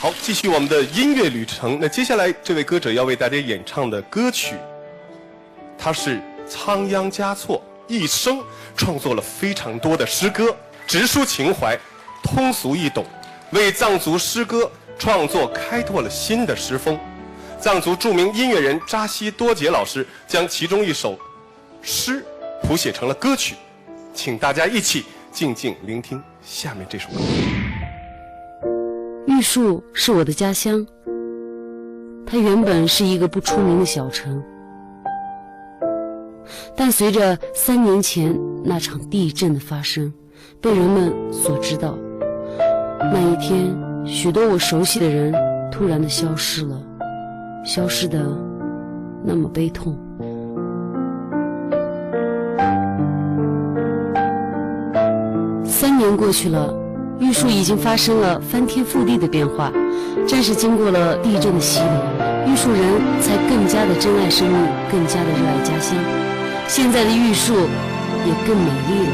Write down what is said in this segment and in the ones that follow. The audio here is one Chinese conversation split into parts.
好，继续我们的音乐旅程。那接下来这位歌者要为大家演唱的歌曲，他是仓央嘉措，一生创作了非常多的诗歌，直抒情怀，通俗易懂，为藏族诗歌创作开拓了新的诗风。藏族著名音乐人扎西多杰老师将其中一首诗谱写成了歌曲，请大家一起静静聆听下面这首歌。玉树是我的家乡，它原本是一个不出名的小城，但随着3年前那场地震的发生，被人们所知道。那一天，许多我熟悉的人突然的消失了，消失的那么悲痛。3年过去了，玉树已经发生了翻天覆地的变化，正是经过了地震的洗礼，玉树人才更加的珍爱生命，更加的热爱家乡。现在的玉树也更美丽了。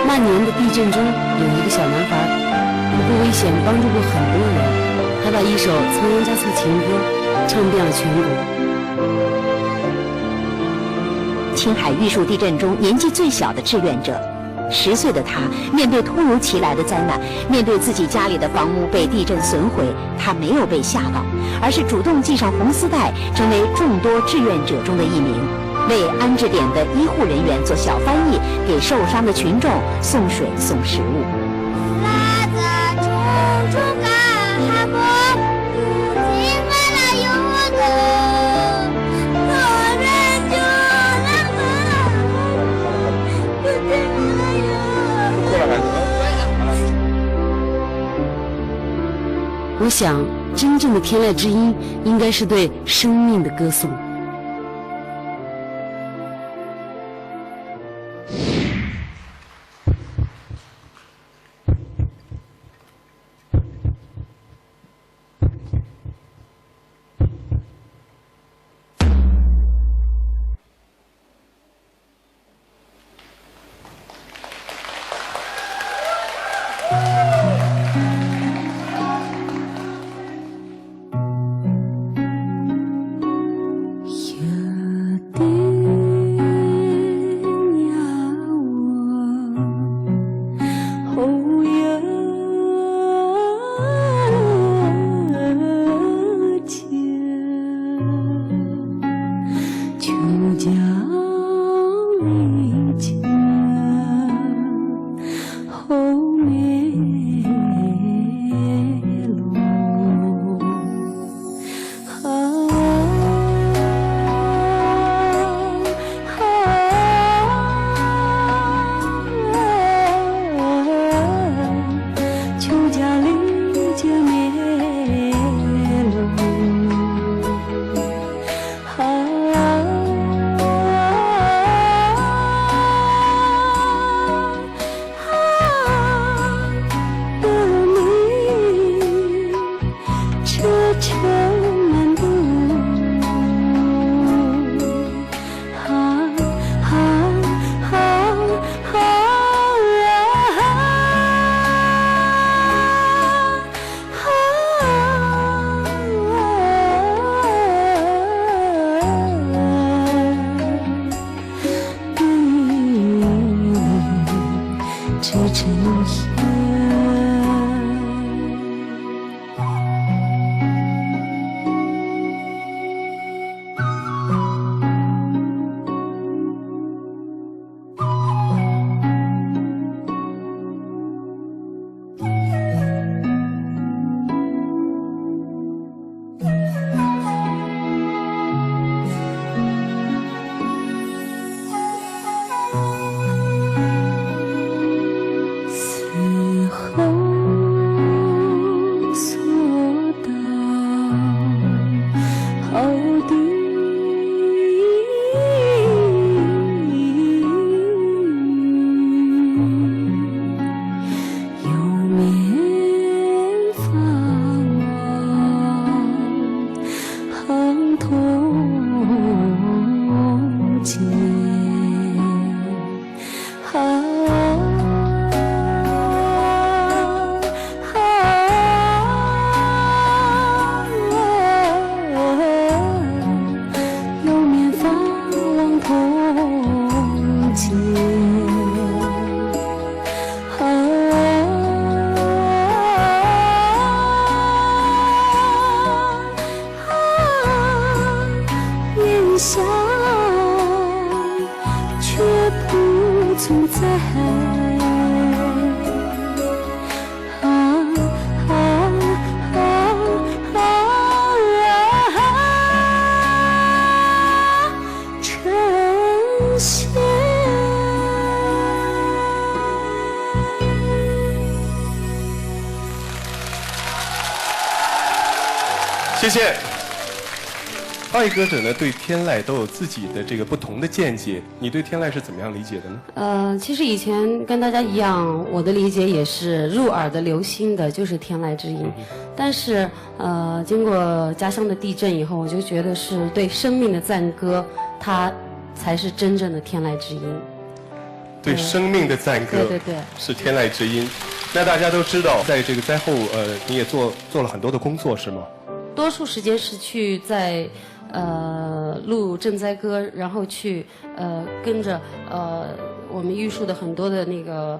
那年的地震中，有一个小男孩，不危险，帮助过很多人，还把一首仓央嘉措情歌唱遍了全国。青海玉树地震中年纪最小的志愿者，10岁的他面对突如其来的灾难，面对自己家里的房屋被地震损毁，他没有被吓到，而是主动系上红丝带，成为众多志愿者中的一名。为安置点的医护人员做小翻译，给受伤的群众送水送食物。我想，真正的天籁之音应该是对生命的歌颂。谢谢。二位歌者呢，对天籁都有自己的这个不同的见解。你对天籁是怎么样理解的呢？其实以前跟大家一样，我的理解也是入耳的、留心的，就是天籁之音。但是经过家乡的地震以后，我就觉得是对生命的赞歌，它才是真正的天籁之音。对生命的赞歌，对，是天籁之音。那大家都知道，在这个灾后，你也做了很多的工作，是吗？多数时间是去在录赈灾歌，然后去跟着我们玉树的很多的那个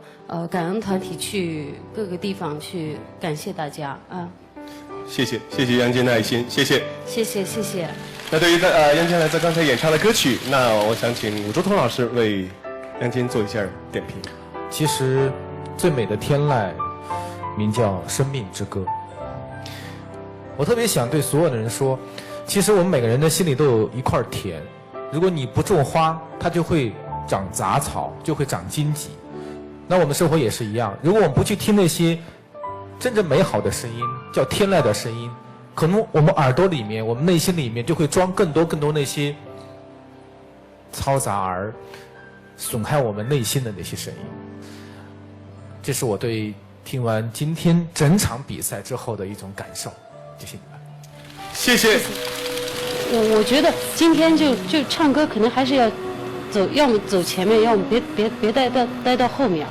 感恩团体去各个地方去感谢大家啊。谢谢杨坚的爱心，谢谢。那对于杨坚来自刚才演唱的歌曲，那我想请伍周彤老师为杨坚做一下点评。其实最美的天籁名叫《生命之歌》。我特别想对所有的人说，其实我们每个人的心里都有一块田，如果你不种花，它就会长杂草，就会长荆棘。那我们生活也是一样，如果我们不去听那些真正美好的声音，叫天籁的声音，可能我们耳朵里面，我们内心里面就会装更多那些嘈杂而损害我们内心的那些声音。这是我对听完今天整场比赛之后的一种感受。谢谢你们。谢谢。我觉得今天就唱歌可能还是要走，要么走前面，要么别待到后面，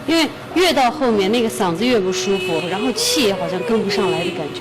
因为越到后面那个嗓子越不舒服，然后气也好像跟不上来的感觉。